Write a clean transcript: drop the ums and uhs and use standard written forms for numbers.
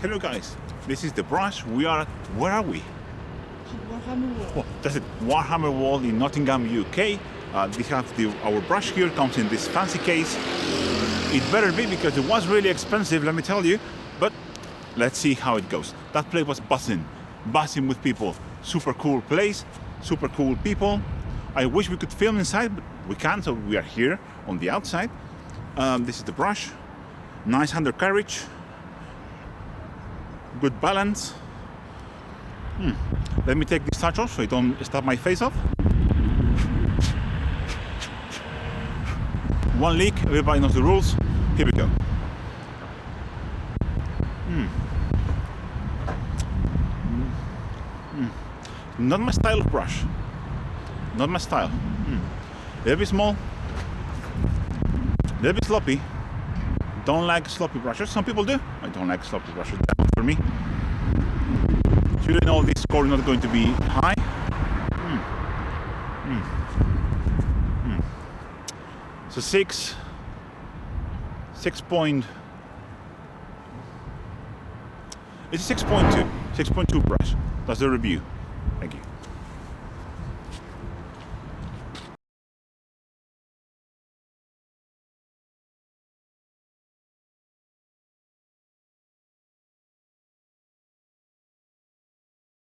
Hello guys, this is the brush. We are at, where are we? Warhammer World. Oh, that's it, Warhammer World in Nottingham, UK. They have our brush here, comes in this fancy case. It better be because it was really expensive, let me tell you. But let's see how it goes. That place was buzzing with people. Super cool place, super cool people. I wish we could film inside, but we can't, so we are here on the outside. This is the brush. Nice undercarriage. Good balance. Let me take this touch off so it don't stab my face off. One leak, everybody knows the rules. Here we go. Not my style of brush. Not my style. A little bit small, a little bit sloppy. Don't like sloppy brushes. Some people do. I don't like sloppy brushes. That's not for me. So you know this score is not going to be high. So 6 point. It's 6.2. 6.2 brush. That's the review. Thank you.